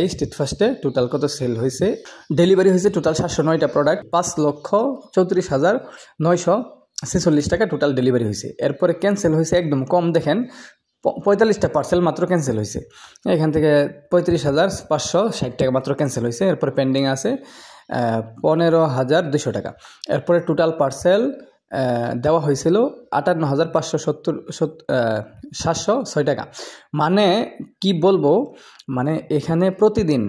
State ফার্স্টে total কত sell হয়েছে, ডেলিভারি হয়েছে টোটাল 709টা প্রোডাক্ট, 5,34,946 টাকা টোটাল ডেলিভারি হয়েছে। এরপরে ক্যান্সেল হয়েছে একদম কম, দেখেন 45টা পার্সেল মাত্র ক্যান্সেল হয়েছে। এখান থেকে 35,560 টাকা মাত্র ক্যান্সেল হয়েছে। এরপরে পেন্ডিং আছে 15,200 টাকা। এরপরে টোটাল পার্সেল দেওয়া হয়েছিল 58,570 টাকা। মানে কি বলবো, মানে এখানে প্রতিদিন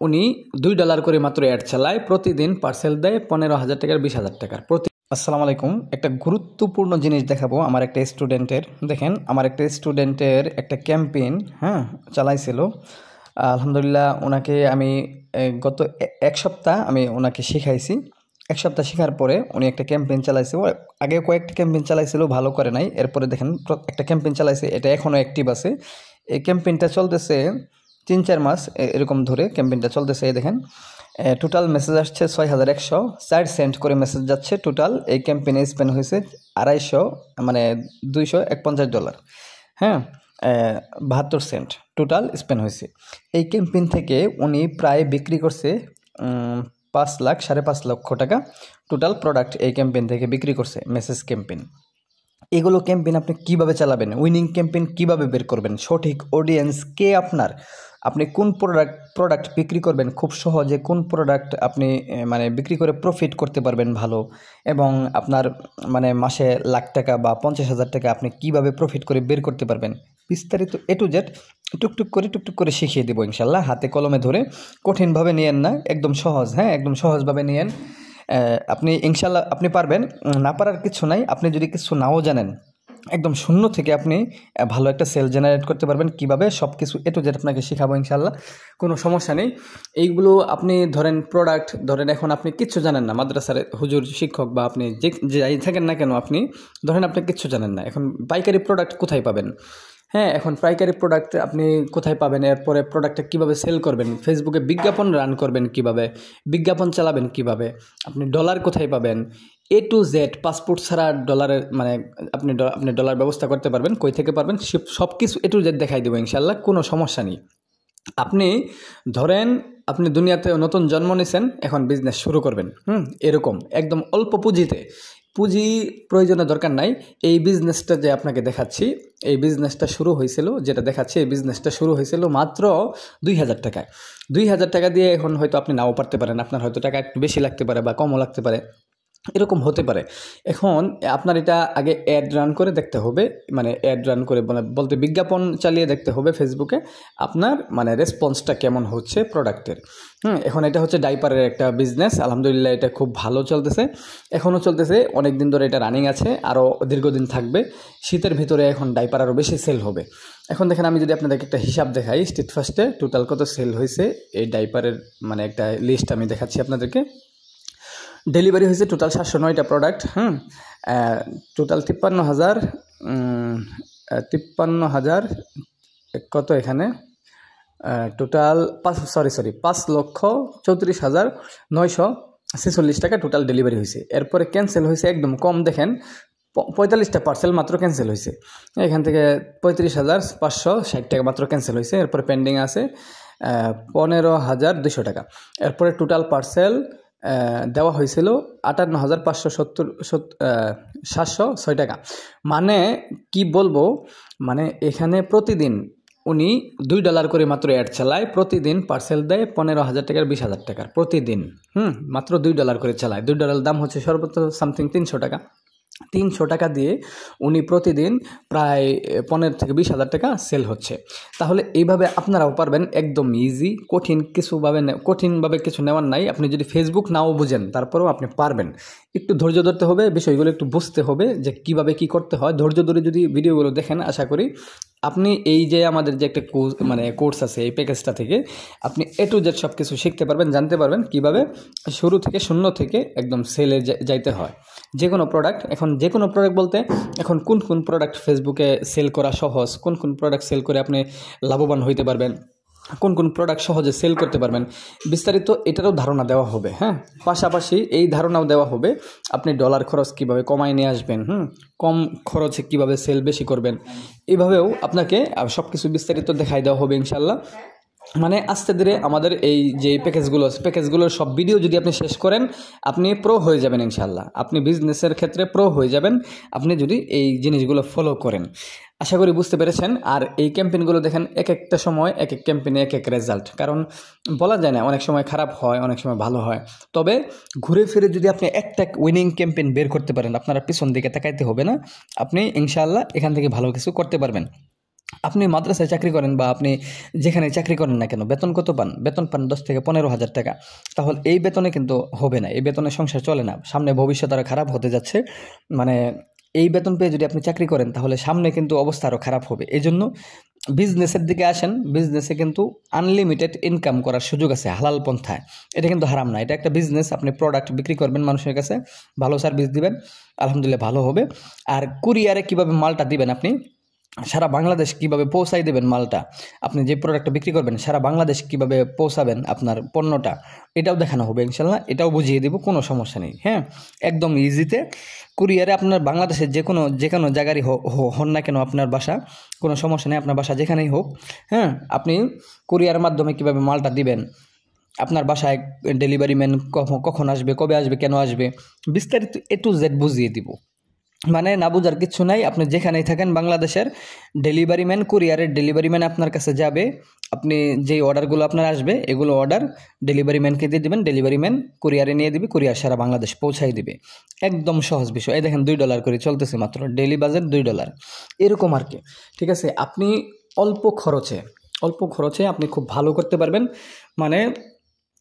উনি $2 করে মাত্র অ্যাড চালায়, প্রতিদিন পার্সেল দেয় 15,000 টাকার 20,000 টাকার প্রতি। আসসালামু আলাইকুম, একটা গুরুত্বপূর্ণ জিনিস দেখাবো আমার একটা স্টুডেন্টের। দেখেন আমার একটা স্টুডেন্টের একটা ক্যাম্পেইন চালাইছিল। আলহামদুলিল্লাহ ওনাকে আমি গত এক সপ্তাহ আমি ওনাকে শিখাইছি। এক সপ্তাহ শেখার পরে উনি একটা ক্যাম্পেইন চালাইছে। আগে কয়েকটা ক্যাম্পেইন চালাইছিল, ভালো করে নাই। এরপরে দেখেন একটা ক্যাম্পেইন চালাইছে, এটা এখনও অ্যাক্টিভ আছে। এই ক্যাম্পেইনটা চলতেছে 3-4 মাস এরকম ধরে ক্যাম্পেইনটা চলতেছে। এই দেখেন টোটাল মেসেজ আসছে 6,104 সেন্ট করে মেসেজ যাচ্ছে। টোটাল এই ক্যাম্পেইনে স্পেন্ড হয়েছে 250 মানে $241। 72 সেন্ট টোটাল স্পেন্ড হয়েছে। এই ক্যাম্পেইন থেকে উনি প্রায় বিক্রি করছে 5,05,00,000 টাকা টোটাল প্রোডাক্ট এই ক্যাম্পেইন থেকে বিক্রি করছে। মেসেজ ক্যাম্পেইন, এগুলো ক্যাম্পেইন আপনি কিভাবে চালাবেন, উইনিং ক্যাম্পেইন কিভাবে বের করবেন, সঠিক অডিয়েন্স কে আপনার, আপনি কোন প্রোডাক্ট বিক্রি করবেন, খুব সহজে কোন প্রোডাক্ট আপনি মানে বিক্রি করে প্রফিট করতে পারবেন ভালো, এবং আপনার মানে মাসে লাখ টাকা বা 50,000 টাকা আপনি কিভাবে প্রফিট করে বের করতে পারবেন, বিস্তারিত A to Z টুকটুক করে শিখিয়ে দেবো ইনশাল্লাহ, হাতে কলমে ধরে। কঠিনভাবে নিয়েন না, একদম সহজ, একদম সহজভাবে নিয়েন। আপনি ইনশাল্লাহ আপনি পারবেন, না পারার কিছু নাই। আপনি যদি কিছু নাও জানেন, একদম শূন্য থেকে আপনি ভালো একটা সেল জেনারেট করতে পারবেন কীভাবে, সব কিছু A to Z আপনাকে শেখাবো ইনশাল্লাহ, কোনো সমস্যা নেই। এইগুলো আপনি ধরেন প্রোডাক্ট ধরেন, এখন আপনি কিচ্ছু জানেন না, মাদ্রাসার হুজুর শিক্ষক বা আপনি যে যাই থাকেন না কেন, আপনি ধরেন আপনি কিচ্ছু জানেন না, এখন পাইকারি প্রোডাক্ট কোথায় পাবেন, এখন পাইকারি প্রোডাক্ট আপনি কোথায় পাবেন, এরপরে প্রোডাক্টটা কীভাবে সেল করবেন, ফেসবুকে বিজ্ঞাপন রান করবেন কিভাবে, বিজ্ঞাপন চালাবেন কিভাবে, আপনি ডলার কোথায় পাবেন, A to Z পাসপোর্ট ছাড়া ডলারের মানে আপনি ডলার ব্যবস্থা করতে পারবেন, কই থেকে পারবেন, সব কিছু A to Z দেখাই দেবো ইনশাল্লাহ, কোনো সমস্যা নেই। আপনি ধরেন আপনি দুনিয়াতে নতুন জন্ম নিয়েছেন, এখন বিজনেস শুরু করবেন, এরকম একদম অল্প পুঁজিতে, পুঁজি প্রয়োজনের দরকার নাই। এই বিজনেসটা যে আপনাকে দেখাচ্ছি, এই বিজনেসটা শুরু হয়েছিল, যেটা দেখাচ্ছি এই বিজনেসটা শুরু হয়েছিল মাত্র 2,000 টাকায়। 2,000 টাকা দিয়ে এখন হয়তো আপনি নাও পারতে পারেন, আপনার হয়তো টাকা একটু বেশি লাগতে পারে বা কমও লাগতে পারে, এরকম হতে পারে। এখন আপনার এটা আগে অ্যাড রান করে দেখতে হবে, মানে অ্যাড রান করে বলতে বিজ্ঞাপন চালিয়ে দেখতে হবে ফেসবুকে আপনার মানে রেসপন্সটা কেমন হচ্ছে প্রোডাক্টের। এখন এটা হচ্ছে ডাইপারের একটা বিজনেস, আলহামদুলিল্লাহ এটা খুব ভালো চলতেছে, এখনও চলতেছে, অনেক দিন ধরে এটা রানিং আছে, আরও দীর্ঘদিন থাকবে। শীতের ভিতরে এখন ডাইপার আরও বেশি সেল হবে। এখন দেখেন আমি যদি আপনাদেরকে একটা হিসাব দেখাই, স্টেট ফার্স্টে টোটাল কত সেল হয়েছে এই ডাইপারের মানে একটা লিস্ট আমি দেখাচ্ছি আপনাদেরকে। ডেলিভারি হয়েছে টোটাল 709টা প্রোডাক্ট, টোটাল 53,000 কত এখানে টোটাল 5,34,946 টাকা টোটাল ডেলিভারি হয়েছে। এরপরে ক্যান্সেল হয়েছে একদম কম, দেখেন 45টা পার্সেল মাত্র ক্যান্সেল হয়েছে। এখান থেকে 35,560 টাকা মাত্র ক্যান্সেল হয়েছে। এরপরে পেন্ডিং আছে 15,200 টাকা। এরপরে টোটাল পার্সেল দেওয়া হয়েছিল 58,576 টাকা। মানে কি বলবো, মানে এখানে প্রতিদিন উনি $2 করে মাত্র অ্যাড চালায়, প্রতিদিন পার্সেল দেয় 15,000 টাকার 20,000 টাকার প্রতিদিন। মাত্র $2 করে চালায়। $2 দাম হচ্ছে সর্বোচ্চ সামথিং 300 টাকা। 300 টাকা দিয়ে উনি প্রতিদিন প্রায় 15,000 থেকে 20,000 টাকা সেল হচ্ছে। তাহলে এইভাবে আপনারাও পারবেন, একদম ইজি, কঠিনভাবে কিছু নেওয়ার নাই। আপনি যদি ফেসবুক নাও বুঝেন তারপরেও আপনি পারবেন। একটু ধৈর্য ধরতে হবে, বিষয়গুলো একটু বুঝতে হবে যে কিভাবে কি করতে হয়। ধৈর্য ধরে যদি ভিডিওগুলো দেখেন, আশা করি আপনি এই যে আমাদের যে একটা কোর্স আছে, এই প্যাকেজটা থেকে আপনি A to Z সব কিছু শিখতে পারবেন, জানতে পারবেন কিভাবে শুরু থেকে শূন্য থেকে একদম সেলে যাইতে হয়। যে কোনো প্রোডাক্ট, এখন যে কোনো প্রোডাক্ট বলতে এখন কোন প্রোডাক্ট ফেসবুকে সেল করা সহজ, কোন প্রোডাক্ট সেল করে আপনি লাভবান হইতে পারবেন, কোন প্রোডাক্ট সহজে সেল করতে পারবেন, বিস্তারিত এটারও ধারণা দেওয়া হবে। পাশাপাশি এই ধারণাও দেওয়া হবে আপনি ডলার খরচ কিভাবে কমায় নিয়ে আসবেন, কম খরচে কিভাবে সেল বেশি করবেন, এইভাবেও আপনাকে সব কিছু বিস্তারিত দেখাই দেওয়া হবে ইনশাল্লাহ। মানে আস্তে ধীরে আমাদের এই যে প্যাকেজগুলোর সব ভিডিও যদি আপনি শেষ করেন, আপনি প্রো হয়ে যাবেন ইনশাল্লাহ। আপনি বিজনেসের ক্ষেত্রে প্রো হয়ে যাবেন আপনি যদি এই জিনিসগুলো ফলো করেন। আশা করি বুঝতে পেরেছেন। আর এই ক্যাম্পেইনগুলো দেখেন এক একটা সময় এক এক ক্যাম্পেইনে এক এক রেজাল্ট, কারণ বলা যায় না, অনেক সময় খারাপ হয়, অনেক সময় ভালো হয়। তবে ঘুরে ফিরে যদি আপনি একটা উইনিং ক্যাম্পেইন বের করতে পারেন, আপনারা পিছন দিকে তাকাইতে হবে না, আপনি ইনশাআল্লাহ এখান থেকে ভালো কিছু করতে পারবেন। আপনি মাদ্রাসায় চাকরি করেন বা আপনি যেখানে চাকরি করেন না কেন, বেতন কত পান? বেতন পান 10 থেকে 15,000 টাকা। তাহলে এই বেতনে কিন্তু হবে না, এই বেতনে সংসার চলে না। সামনে ভবিষ্যৎ আরও খারাপ হতে যাচ্ছে। মানে এই বেতন পেয়ে যদি আপনি চাকরি করেন তাহলে সামনে কিন্তু অবস্থা আরও খারাপ হবে। এই জন্য বিজনেসের দিকে আসেন। বিজনেসে কিন্তু আনলিমিটেড ইনকাম করার সুযোগ আছে হালাল পন্থায়। এটা কিন্তু হারাম না, এটা একটা বিজনেস। আপনি প্রোডাক্ট বিক্রি করবেন মানুষের কাছে, ভালো সার্ভিস দিবেন, আলহামদুলিল্লাহ ভালো হবে। আর কুরিয়ারে কীভাবে মালটা দিবেন, আপনি সারা বাংলাদেশ কিভাবে পৌঁছাই দেবেন মালটা, আপনি যে প্রোডাক্টটা বিক্রি করবেন সারা বাংলাদেশ কিভাবে পৌঁছাবেন আপনার পণ্যটা, এটাও দেখানো হবে ইনশাল্লাহ। এটাও বুঝিয়ে দেব, কোনো সমস্যা নেই। হ্যাঁ, একদম ইজিতে কুরিয়ারে আপনার বাংলাদেশের যে কোনো জায়গারই হন না কেন আপনার বাসা, কোনো সমস্যা নেই, আপনার বাসা যেখানেই হোক। হ্যাঁ, আপনি কুরিয়ারের মাধ্যমে কিভাবে মালটা দিবেন, আপনার বাসায় ডেলিভারি ম্যান কখন আসবে, কবে আসবে, কেন আসবে, বিস্তারিত A to Z বুঝিয়ে দিব। মানে না বুঝার কিচ্ছু নাই। আপনি যেখানেই থাকেন বাংলাদেশের, ডেলিভারি ম্যান, কুরিয়ারের ডেলিভারি ম্যান আপনার কাছে যাবে। আপনি যেই অর্ডারগুলো আপনার আসবে এগুলো অর্ডার ডেলিভারি ম্যানকে দিয়ে দেবেন, ডেলিভারি ম্যান কুরিয়ারে নিয়ে দিবে, কুরিয়ার সারা বাংলাদেশ পৌঁছাই দিবে। একদম সহজ বিষয়। এই দেখেন $2 করে চলতেছে মাত্র, ডেলি বাজেট $2, এরকম আর কি। ঠিক আছে, আপনি অল্প খরচে আপনি খুব ভালো করতে পারবেন। মানে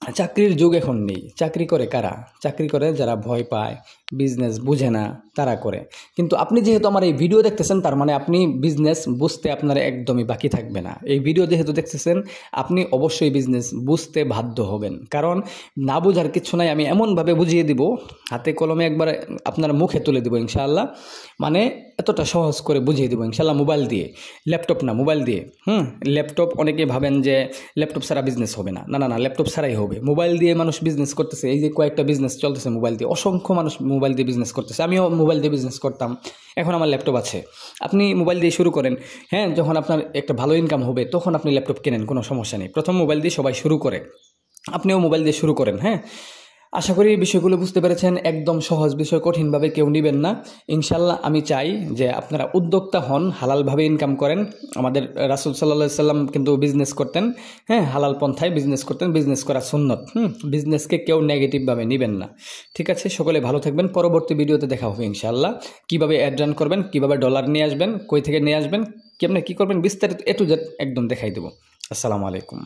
চাকরির যুগ এখন নেই। চাকরি করে কারা? চাকরি করে যারা ভয় পায়, বিজনেস বুঝে না, তারা করে। কিন্তু আপনি যেহেতু আমার এই ভিডিও দেখতেছেন, তার মানে আপনি বিজনেস বুঝতে আপনার একদমই বাকি থাকবে না। এই ভিডিও যেহেতু দেখতেছেন, আপনি অবশ্যই বিজনেস বুঝতে বাধ্য হবেন, কারণ না বোঝার কিছু নাই। আমি এমনভাবে বুঝিয়ে দিব, হাতে কলমে একবার আপনার মুখে তুলে দিব ইনশাআল্লাহ। মানে এতটা সহজ করে বুঝিয়ে দিব ইনশাআল্লাহ, মোবাইল দিয়ে, ল্যাপটপ না, মোবাইল দিয়ে। ল্যাপটপ, অনেকে ভাবেন যে ল্যাপটপ ছাড়া বিজনেস হবে না। না, ল্যাপটপ ছাড়াই হবে। মোবাইল দিয়ে মানুষ বিজনেস করতেছে। এই যে কয়েকটা বিজনেস চলতেছে মোবাইল দিয়ে, অসংখ্য মানুষ মোবাইল দিয়ে বিজনেস করতেছে। আমিও মোবাইল দিয়ে বিজনেস করতাম, এখন আমার ল্যাপটপ আছে। আপনি মোবাইল দিয়ে শুরু করেন। হ্যাঁ, যখন আপনার একটা ভালো ইনকাম হবে তখন আপনি ল্যাপটপ কেনেন, কোনো সমস্যা নেই। প্রথম মোবাইল দিয়ে সবাই শুরু করে, আপনিও মোবাইল দিয়ে শুরু করেন। হ্যাঁ, আশা করি বিষয়গুলো বুঝতে পেরেছেন। একদম সহজ বিষয়, কঠিনভাবে কেউ নেবেন না ইনশাল্লাহ। আমি চাই যে আপনারা উদ্যোক্তা হন, হালালভাবে ইনকাম করেন। আমাদের রাসূল সাল্লাল্লাহু আলাইহি সাল্লাম কিন্তু বিজনেস করতেন। হ্যাঁ, হালাল পন্থায় বিজনেস করতেন। বিজনেস করা সুন্নত। বিজনেসকে কেউ নেগেটিভভাবে নেবেন না। ঠিক আছে, সকলে ভালো থাকবেন। পরবর্তী ভিডিওতে দেখা হবে ইনশাল্লাহ। কীভাবে অ্যাড রান করবেন, কীভাবে ডলার নিয়ে আসবেন, কই থেকে নিয়ে আসবেন, কেমনে কী করবেন, বিস্তারিত A to Z একদম দেখাই দেবো। আসসালামু আলাইকুম।